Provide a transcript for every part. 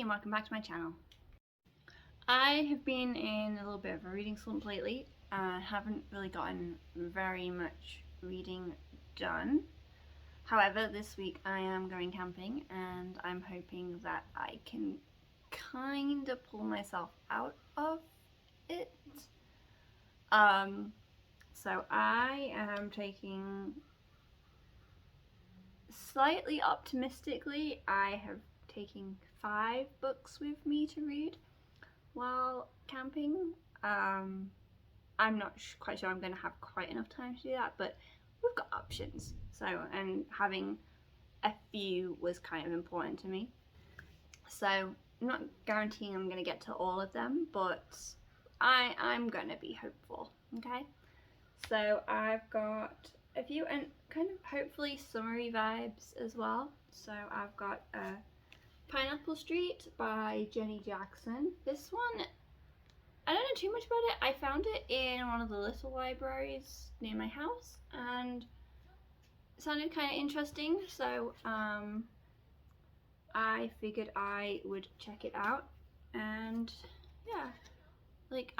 and welcome back to my channel. I have been in a little bit of a reading slump lately and haven't really gotten very much reading done. However, this week I am going camping and I'm hoping that I can kind of pull myself out of it. So I am taking, slightly optimistically, I have taken 5 books with me to read while camping. I'm not quite sure I'm going to have quite enough time to do that, but we've got options. So, and having a few was kind of important to me. So I'm not guaranteeing I'm going to get to all of them, but I'm going to be hopeful, okay? So I've got a few and kind of hopefully summery vibes as well. So I've got Pineapple Street by Jenny Jackson. This one, I don't know too much about it. I found it in one of the little libraries near my house and it sounded kind of interesting, so I figured I would check it out. And yeah, like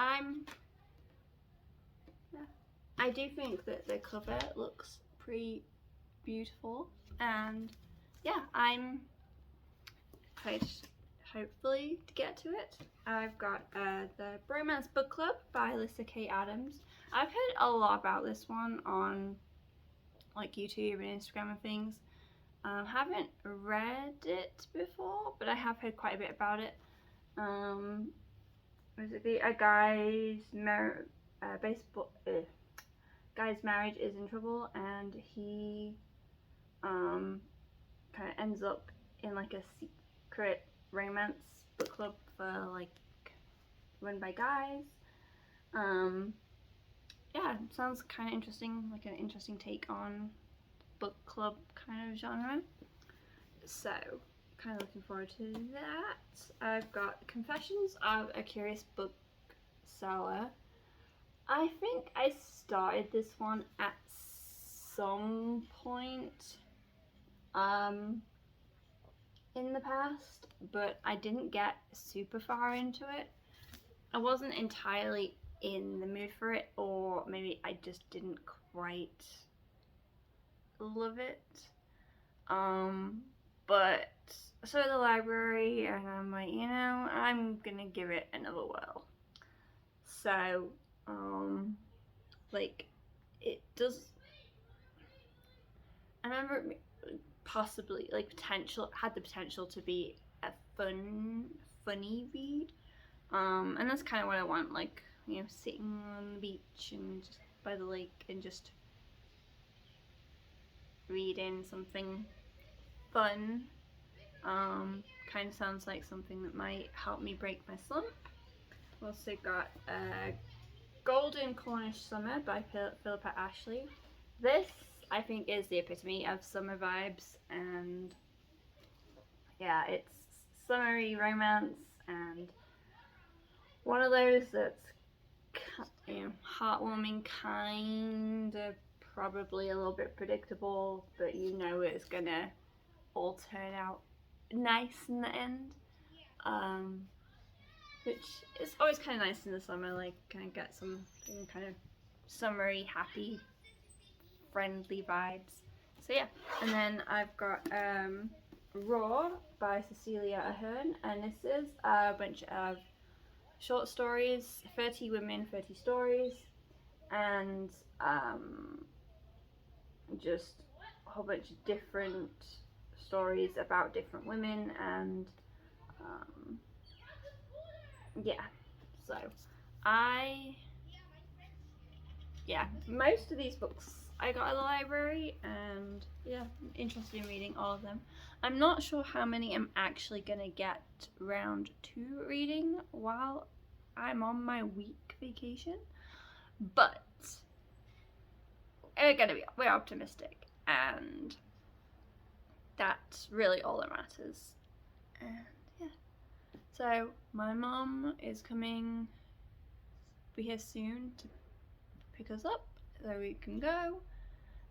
I do think that the cover looks pretty beautiful, and yeah, I'm quite hopefully to get to it. I've got the Bromance book club by Alyssa K. Adams. I've heard a lot about this one on like YouTube and Instagram and things. Haven't read it before, but I have heard quite a bit about it. Basically, a guy's marriage is in trouble, and he kind of ends up in like a secret romance book club for like run by guys. Yeah, it sounds kind of interesting, like an interesting take on book club kind of genre. So kind of looking forward to that. I've got Confessions of a Curious Bookseller. I think I started this one at some point in the past, but I didn't get super far into it. I wasn't entirely in the mood for it, or maybe I just didn't quite love it. But I saw the library and I'm like, you know, I'm gonna give it another whirl. So like it does, I remember it possibly like had the potential to be a funny read, and that's kind of what I want, like, you know, sitting on the beach and just by the lake and just reading something fun. Kind of sounds like something that might help me break my slump. I've also got Golden Cornish Summer by Philippa Ashley. This, I think, is the epitome of summer vibes, and yeah, it's summery romance and one of those that's, you know, heartwarming, kind of probably a little bit predictable, but you know it's gonna all turn out nice in the end. Which is always kind of nice in the summer, like kind of get some kind of summery, happy, friendly vibes. So yeah, and then I've got Raw by Cecilia Ahern, and this is a bunch of short stories, 30 women, 30 stories, and just a whole bunch of different stories about different women, and yeah, so most of these books I got at the library, and yeah, I'm interested in reading all of them. I'm not sure how many I'm actually gonna get round to reading while I'm on my week vacation, but we're optimistic, and that's really all that matters. And yeah, so my mom is coming, be here soon to pick us up so we can go,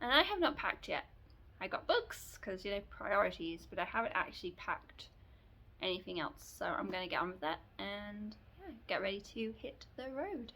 and I have not packed yet. I got books because, you know, priorities, but I haven't actually packed anything else. So I'm gonna get on with that and yeah, get ready to hit the road.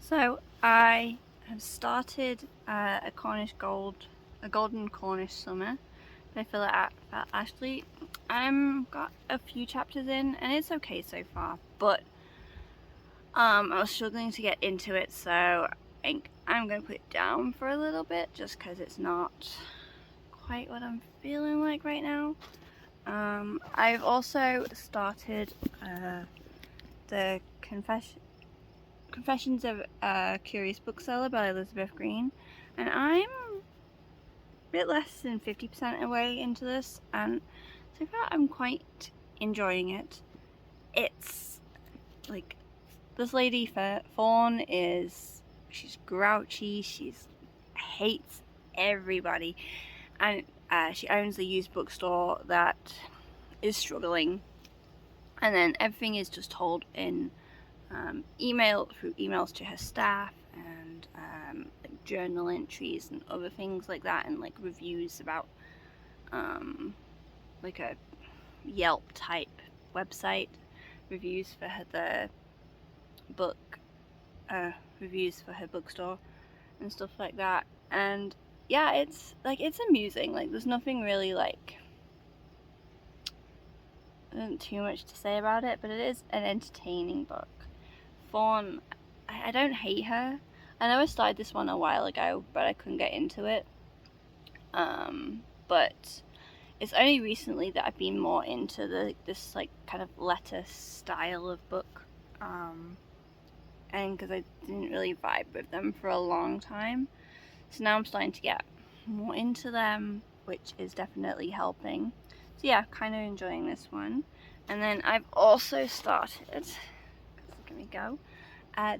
So I have started a golden Cornish summer by Philip Ashley. Got a few chapters in and it's okay so far, but I was struggling to get into it, so I think I'm gonna put it down for a little bit just because it's not quite what I'm feeling like right now. I've also started the Confessions of a Curious Bookseller by Elizabeth Green, and I'm a bit less than 50% away into this, and so far I'm quite enjoying it. It's like, this lady Fawn she's grouchy, she's hates everybody, and she owns a used bookstore that is struggling, and then everything is just told in through emails to her staff, and like journal entries and other things like that, and like reviews about like a Yelp type website, reviews for the book reviews for her bookstore and stuff like that. And yeah, it's amusing. Like, there's nothing really like isn't too much to say about it, but it is an entertaining book. Fawn, I don't hate her. I know I started this one a while ago, but I couldn't get into it. But it's only recently that I've been more into this like kind of letter style of book. And because I didn't really vibe with them for a long time, so now I'm starting to get more into them, which is definitely helping. So yeah, kind of enjoying this one. And then I've also started, look at me go,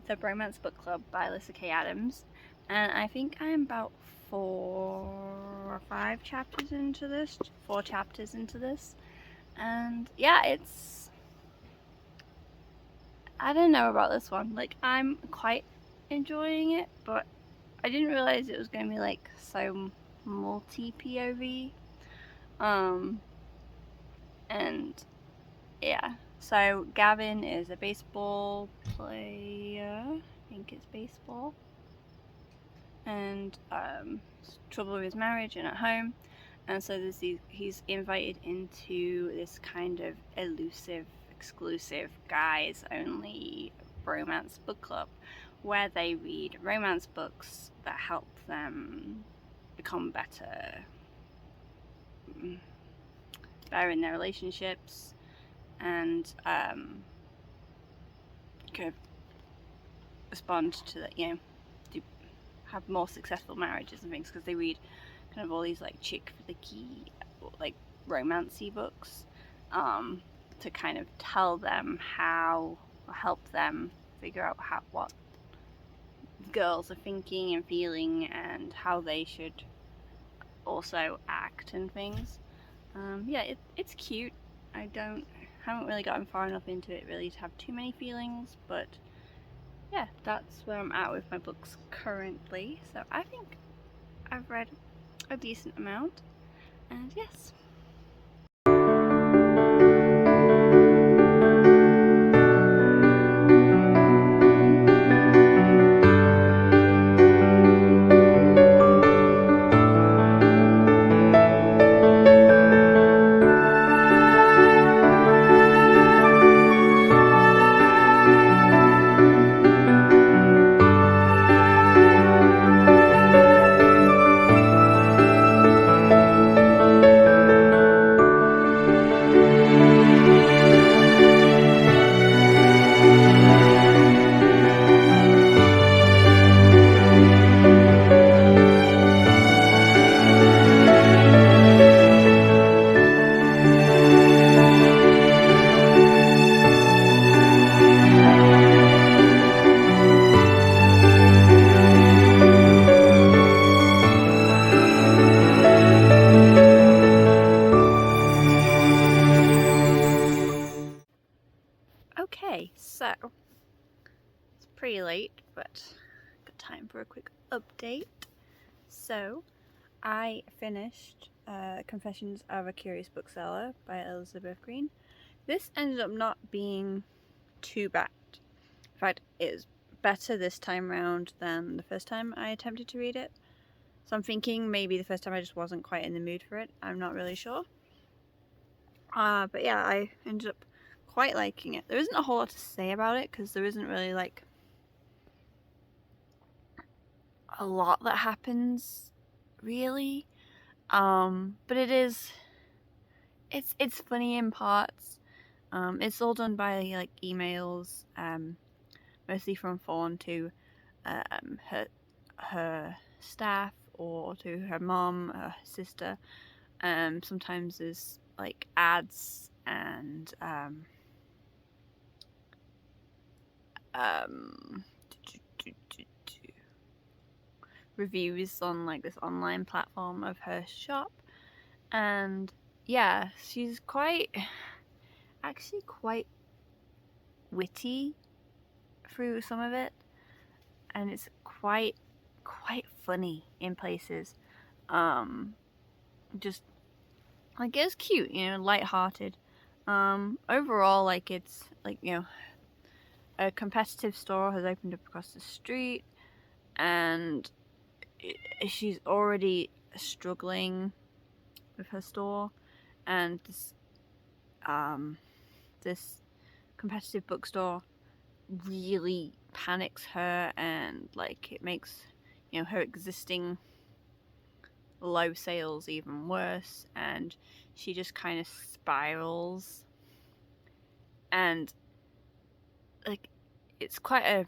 the Bromance Book Club by Alyssa K. Adams, and I think I'm about 4 chapters into this, and yeah, I don't know about this one. Like, I'm quite enjoying it, but I didn't realize it was going to be like so multi-POV. And yeah, so Gavin is a baseball player, I think it's baseball, and trouble with his marriage and at home, and so he's invited into this kind of elusive, exclusive, guys only romance book club where they read romance books that help them become better better in their relationships, and kind of respond to that, you know, to have more successful marriages and things, because they read kind of all these like chick flicky, like romancy books, to kind of tell them how, or help them figure out what girls are thinking and feeling, and how they should also act and things. Yeah, it's cute. I haven't really gotten far enough into it really to have too many feelings, but yeah, that's where I'm at with my books currently. So I think I've read a decent amount, and yes. Okay, so it's pretty late, but good time for a quick update. So I finished Confessions of a Curious Bookseller by Elizabeth Green. This ended up not being too bad. In fact, it was better this time round than the first time I attempted to read it. So I'm thinking maybe the first time I just wasn't quite in the mood for it. I'm not really sure. But yeah, I ended up quite liking it. There isn't a whole lot to say about it, because there isn't really like a lot that happens really. But it's funny in parts. It's all done by like emails, mostly from Fawn to her staff, or to her mom, her sister. Sometimes there's like ads and reviews on like this online platform of her shop. And yeah, she's actually quite witty through some of it, and it's quite funny in places. Just like, it's cute, you know, light-hearted. Overall, like, it's like, you know, a competitive store has opened up across the street, and she's already struggling with her store, and this competitive bookstore really panics her, and like it makes, you know, her existing low sales even worse, and she just kind of spirals. And like it's quite a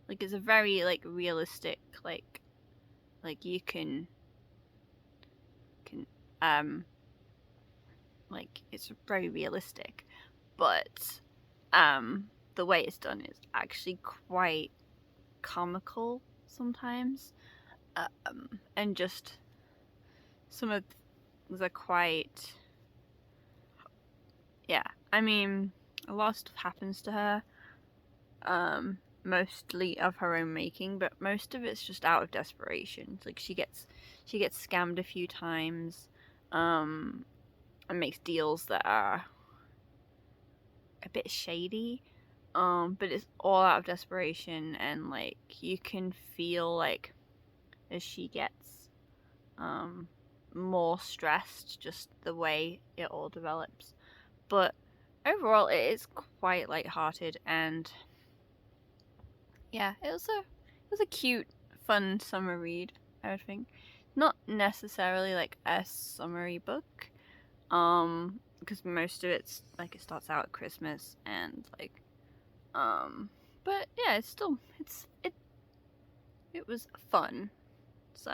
like it's a very like realistic like you can like it's very realistic, but the way it's done is actually quite comical sometimes, and just some of things are quite, yeah, I mean, a lot of stuff happens to her, mostly of her own making, but most of it's just out of desperation. Like she gets scammed a few times, and makes deals that are a bit shady, but it's all out of desperation, and like you can feel like as she gets more stressed, just the way it all develops. But overall it is quite light-hearted, and yeah, it was a cute, fun summer read, I would think. not necessarily like a summary book, because most of it's like it starts out at Christmas and like, but yeah, it's still it was fun. So.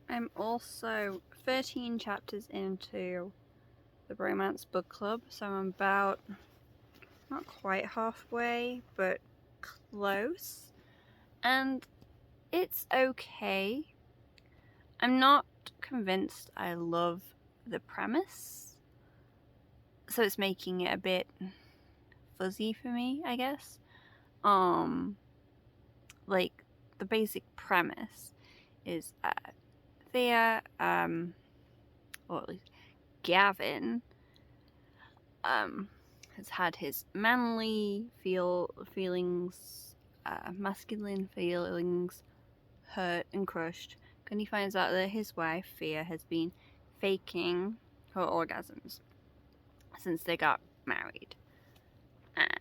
I'm also 13 chapters into the Bromance book club, so I'm about, not quite halfway, but close. And it's okay. I'm not convinced I love the premise, so it's making it a bit fuzzy for me, I guess. Like, the basic premise is Thea, or at least Gavin, has had his manly feelings, masculine feelings hurt and crushed when he finds out that his wife, Thea, has been faking her orgasms since they got married. And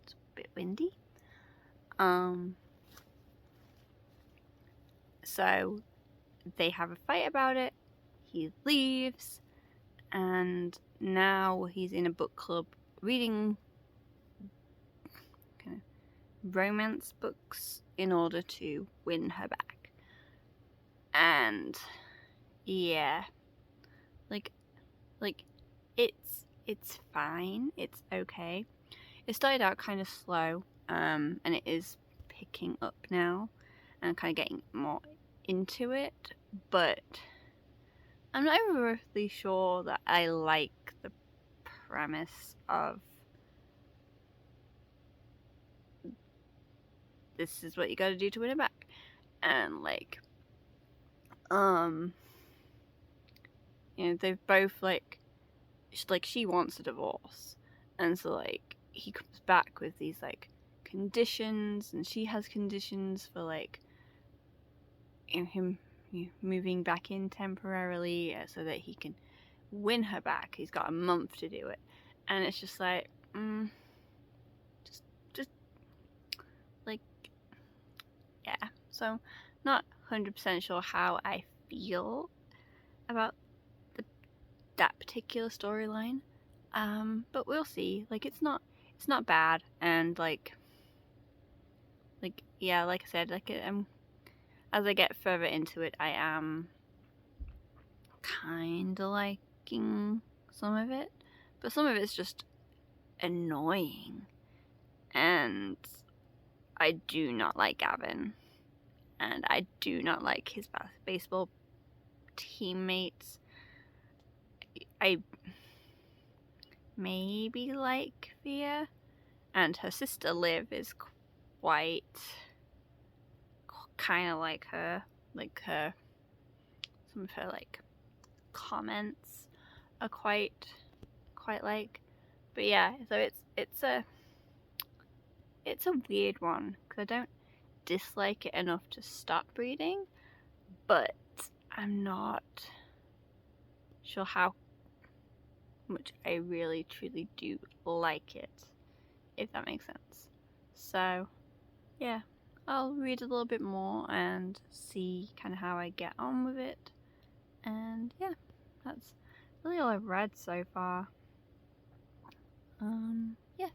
it's a bit windy. So they have a fight about it. He leaves, and now he's in a book club reading kind of romance books in order to win her back. And yeah, like it's fine. It's okay. It started out kind of slow, and it is picking up now and kind of getting more into it, but I'm not really sure that I like the premise of this is what you gotta do to win it back. And like, you know, they've both like she wants a divorce, and so like he comes back with these like conditions, and she has conditions for like, you know, him moving back in temporarily so that he can win her back. He's got a month to do it, and it's just like, just like, yeah. So not 100% sure how I feel about that particular storyline, but we'll see. Like, it's not bad, and like yeah, like I said, like as I get further into it, I am kind of liking some of it, but some of it's just annoying, and I do not like Gavin, and I do not like his baseball teammates. I maybe like Thea, and her sister Liv is quite kind of like her, some of her like comments are quite like, but yeah, so it's a weird one because I don't dislike it enough to stop reading, but I'm not sure how much I really truly do like it, if that makes sense. So yeah, I'll read a little bit more and see kind of how I get on with it, and yeah, that's really all I've read so far. Yeah.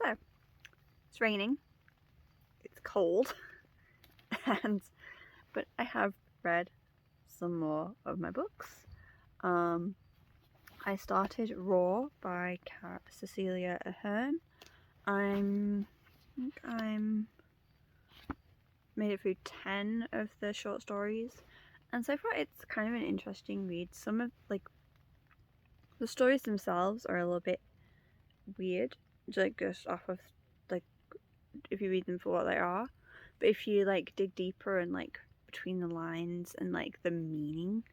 So, it's raining, it's cold, but I have read some more of my books. I started Raw by Cecilia Ahern. I'm made it through 10 of the short stories, and so far it's kind of an interesting read. Some of the stories themselves are a little bit weird, just off of if you read them for what they are, but if you dig deeper and between the lines and the meaning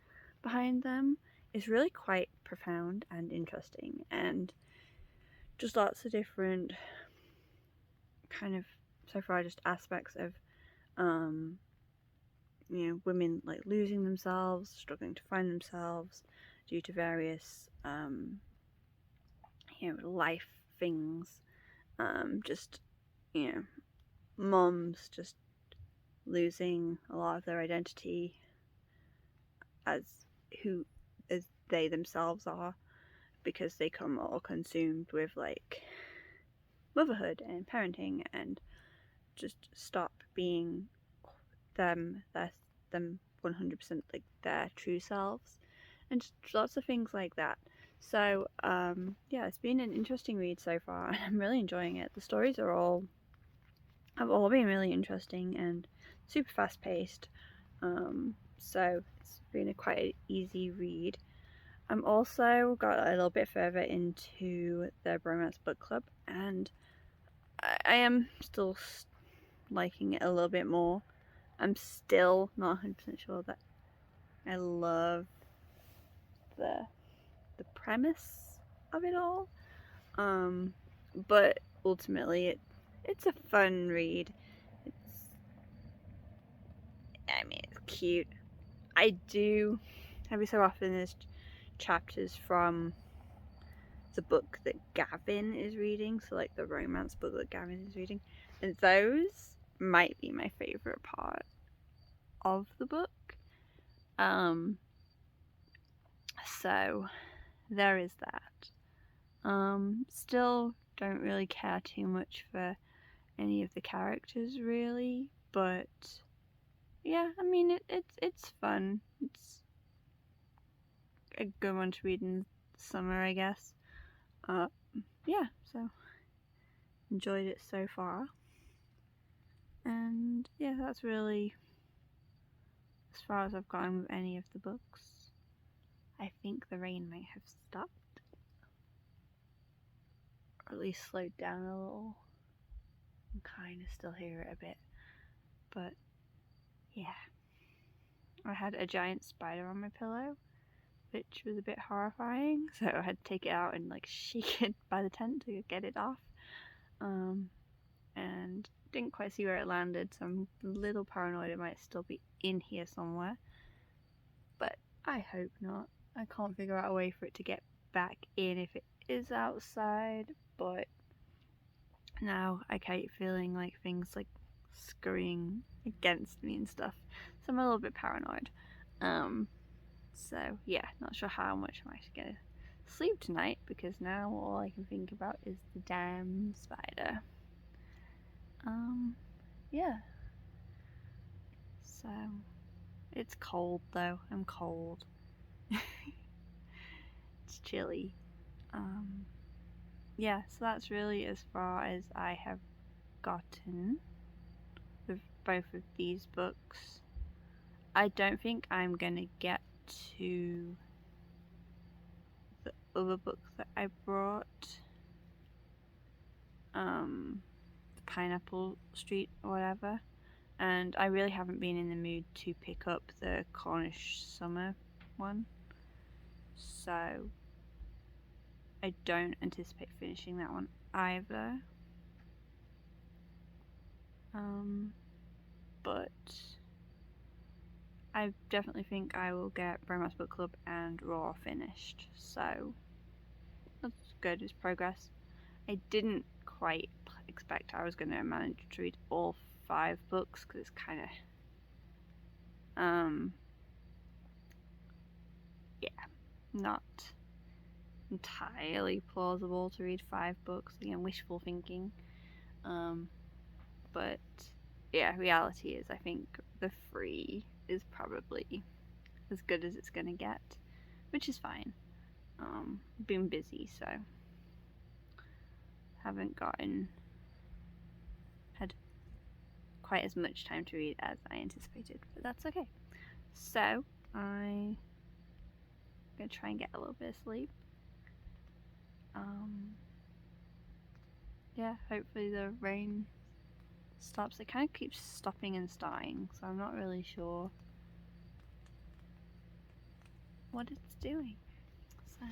behind them, it's really quite profound and interesting, and just lots of different kind of, so far, just aspects of women losing themselves, struggling to find themselves due to various life things, just moms just losing a lot of their identity as they themselves are, because they come all consumed with motherhood and parenting, and just stop being them 100% their true selves, and just lots of things like that. So yeah, it's been an interesting read so far, and I'm really enjoying it. The stories have all been really interesting and super fast paced, so it's been quite an easy read. I'm also got a little bit further into the Bromance book club, and I am still liking it a little bit more. I'm still not 100% sure that I love the premise of it all, but ultimately it's a fun read. It's cute. I do every so often there's chapters from the book that Gavin is reading, so the romance book that Gavin is reading, and those might be my favorite part of the book. So there is that. Still don't really care too much for any of the characters really, but yeah, I mean it's fun. It's a good one to read in summer, I guess. Yeah, so enjoyed it so far, and yeah, that's really as far as I've gotten with any of the books. I think the rain might have stopped, or at least slowed down a little. I can kind of still hear it a bit, but yeah. I had a giant spider on my pillow, which was a bit horrifying, so I had to take it out and shake it by the tent to get it off, and didn't quite see where it landed, so I'm a little paranoid it might still be in here somewhere, but I hope not. I can't figure out a way for it to get back in if it is outside, but now I keep feeling like things like scurrying against me and stuff, so I'm a little bit paranoid. So yeah, not sure how much I'm actually gonna sleep tonight, because now all I can think about is the damn spider. Yeah. So it's cold though. I'm cold. It's chilly. Yeah, so that's really as far as I have gotten with both of these books. I don't think I'm gonna get to the other book that I brought, the Pineapple Street or whatever, and I really haven't been in the mood to pick up the Cornish summer one, so I don't anticipate finishing that one either. But I definitely think I will get Bromance Book Club and Raw finished, so that's good as progress. I didn't quite expect I was going to manage to read all 5 books, because it's kind of not entirely plausible to read 5 books. Again, wishful thinking. But yeah, reality is I think the 3 is probably as good as it's gonna get, which is fine. Been busy, so haven't had quite as much time to read as I anticipated, but that's okay. So I'm gonna try and get a little bit of sleep. Yeah, hopefully the rain stops. It kind of keeps stopping and starting, so I'm not really sure what it's doing. So.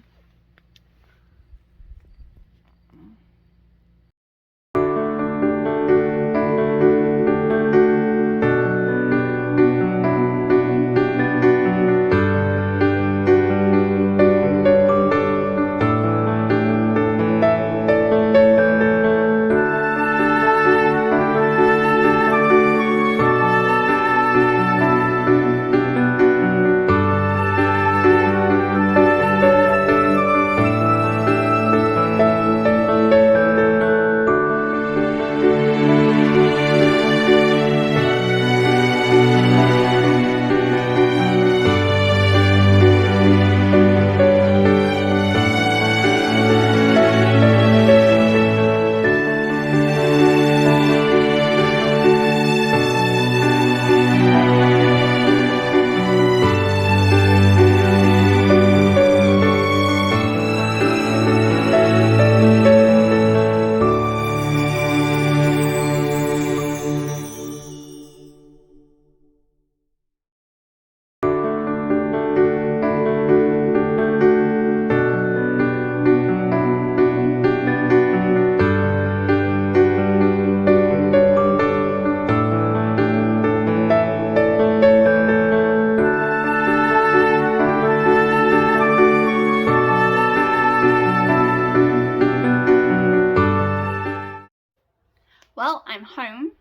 Well, I'm home,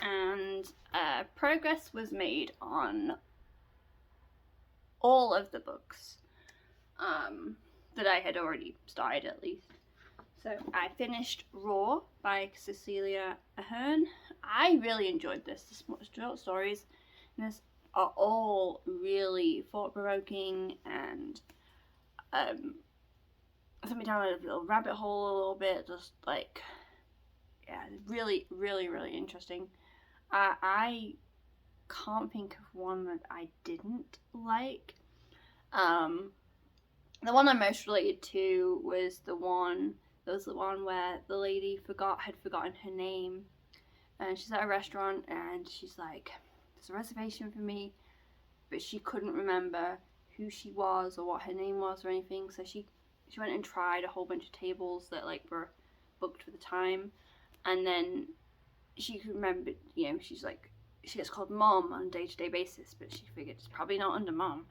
and progress was made on all of the books that I had already started, at least. So I finished Raw by Cecilia Ahern. I really enjoyed this. The short stories in this are all really thought-provoking and sent me down a little rabbit hole a little bit, just like, yeah, really, really, really interesting. I can't think of one that I didn't like. The one I'm most related to was the one where the lady had forgotten her name, and she's at a restaurant and she's like, there's a reservation for me, but she couldn't remember who she was or what her name was or anything, so she went and tried a whole bunch of tables that like were booked for the time, and then she remembered, you know, she gets called Mom on a day-to-day basis, but she figured it's probably not under Mom.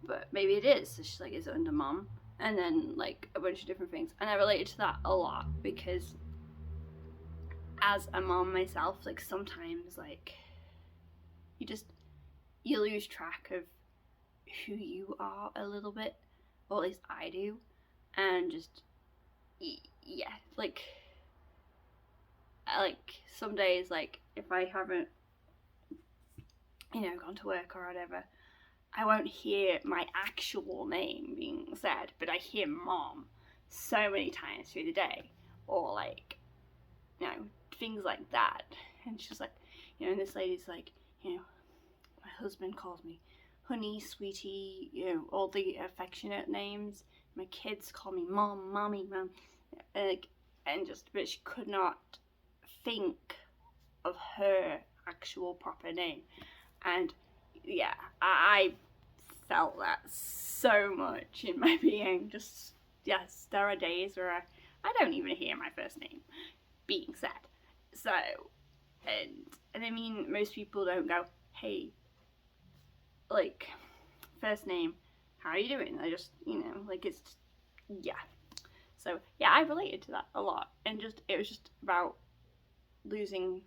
but maybe it is. So she's like, is it under mom? And then like a bunch of different things, and I related to that a lot because as a mom myself, like sometimes like you lose track of who you are a little bit, or at least I do, and just yeah, like some days, like if I haven't, gone to work or whatever, I won't hear my actual name being said, but I hear mom so many times through the day, or like, things like that. And she's like, and this lady's like, my husband calls me honey, sweetie, all the affectionate names. My kids call me mom, mommy, mom, but she could not think of her actual proper name. And yeah, I felt that so much in my being. Just, yes, there are days where I don't even hear my first name being said. So, and I mean, most people don't go, hey, like, first name, how are you doing? I just, like, it's, yeah. So, yeah, I related to that a lot. And it was just about losing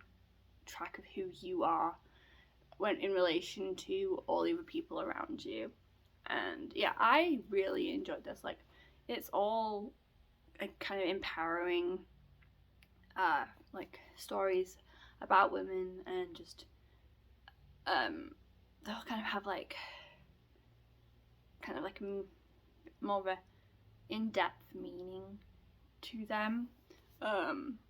track of who you are when in relation to all the other people around you. And yeah, I really enjoyed this. Like, it's all kind of empowering like stories about women, and just they'll kind of have like more of a in-depth meaning to them.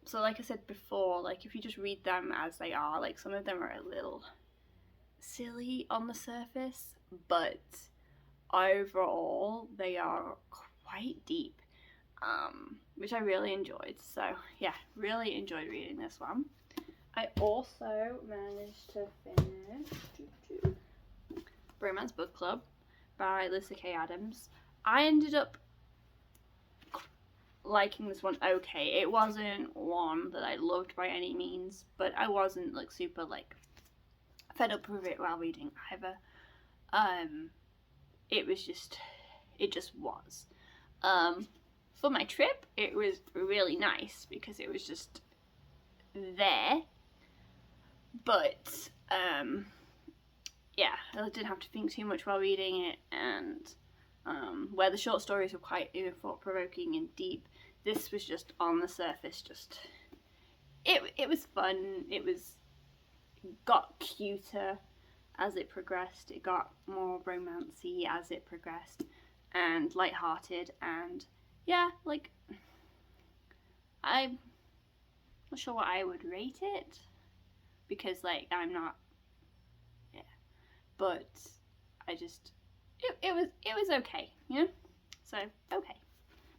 So like I said before, like if you just read them as they are, like some of them are a little silly on the surface, but overall they are quite deep, which I really enjoyed. So yeah, really enjoyed reading this one. I also managed to finish Bromance Book Club by Lyssa Kay Adams. I ended up liking this one okay. It wasn't one that I loved by any means, but I wasn't like super like fed up with it while reading either. It just was. For my trip, it was really nice because it was just there, but yeah, I didn't have to think too much while reading it, and where the short stories were quite thought-provoking and deep, this was just on the surface, just it was fun. It got cuter as it progressed. It got more romancy as it progressed, and lighthearted, and yeah, like I'm not sure what I would rate it because like I'm not, yeah, but I just it was okay, so okay.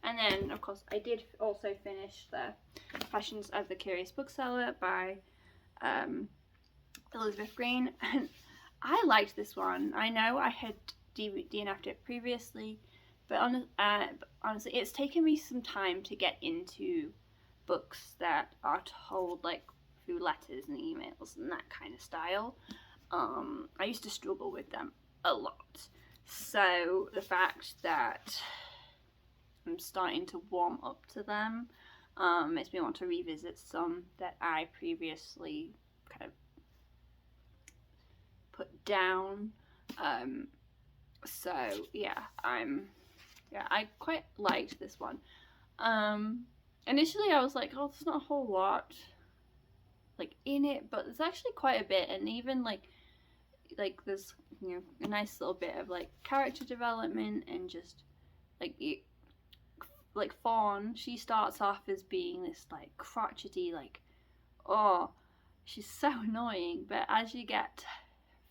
And then of course I did also finish the Passions of the Curious Bookseller by Elizabeth Green, and I liked this one. I know I had DNF'd it previously, but honestly, it's taken me some time to get into books that are told like through letters and emails and that kind of style. I used to struggle with them a lot. So the fact that I'm starting to warm up to them makes me want to revisit some that I previously kind of put down. So yeah, I quite liked this one. Initially I was like, oh, there's not a whole lot like in it, but there's actually quite a bit, and even like there's a nice little bit of like character development, and just like Fawn, she starts off as being this like crotchety, like, oh, she's so annoying, but as you get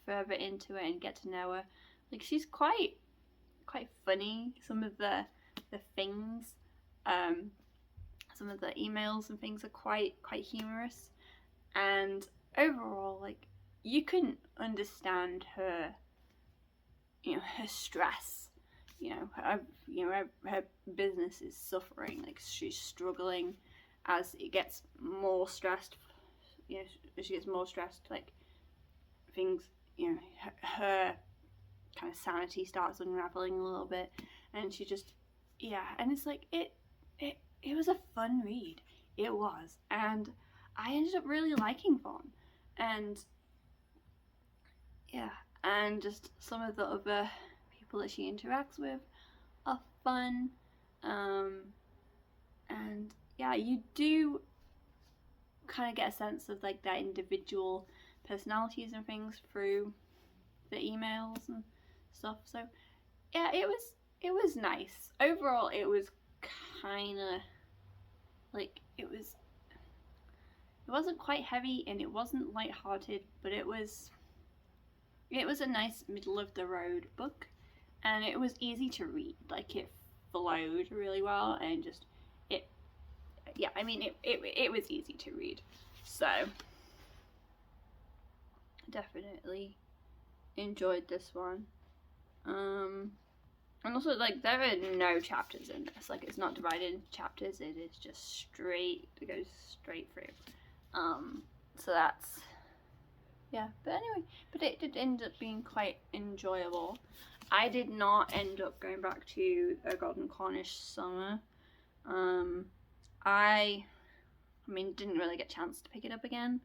further into it and get to know her, like she's quite funny. Some of the things, some of the emails and things are quite humorous, and overall, like, you can understand her, her stress. Her business is suffering. Like, she's struggling as it gets more stressed. As she gets more stressed, like things, her kind of sanity starts unraveling a little bit, and she just, yeah, and it's like it was a fun read. It was, and I ended up really liking Fawn, and yeah, and just some of the other people that she interacts with are fun, and yeah, you do kind of get a sense of like their individual personalities and things through the emails and stuff. So yeah, it was nice. Overall, it was kind of like it wasn't quite heavy and it wasn't lighthearted, but it was a nice middle of the road book, and it was easy to read. Like it flowed really well, and just it was easy to read. So definitely enjoyed this one. And also, like, there are no chapters in this. Like, it's not divided into chapters. It is just straight. It goes straight through. So that's, yeah. But anyway, but it did end up being quite enjoyable. I did not end up going back to A Golden Cornish Summer. I mean, didn't really get a chance to pick it up again.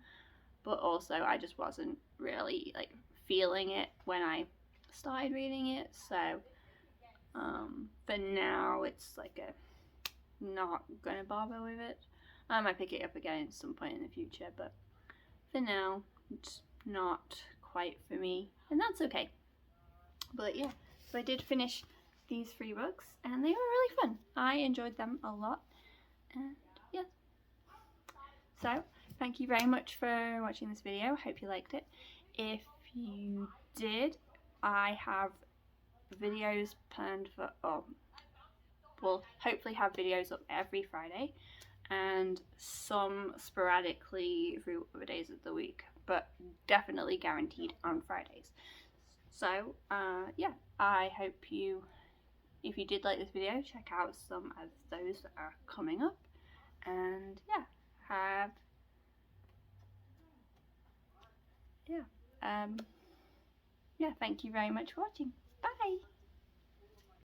But also, I just wasn't really, like, feeling it when I started reading it. So, for now, it's like not gonna bother with it. I might pick it up again at some point in the future, but for now, it's not quite for me, and that's okay. But yeah, so I did finish these 3 books, and they were really fun. I enjoyed them a lot, and yeah. So, thank you very much for watching this video. I hope you liked it. If you did, I have videos planned for, we'll hopefully have videos up every Friday, and some sporadically through other days of the week, but definitely guaranteed on Fridays. So yeah, I hope you, if you did like this video, check out some of those that are coming up, and yeah, thank you very much for watching.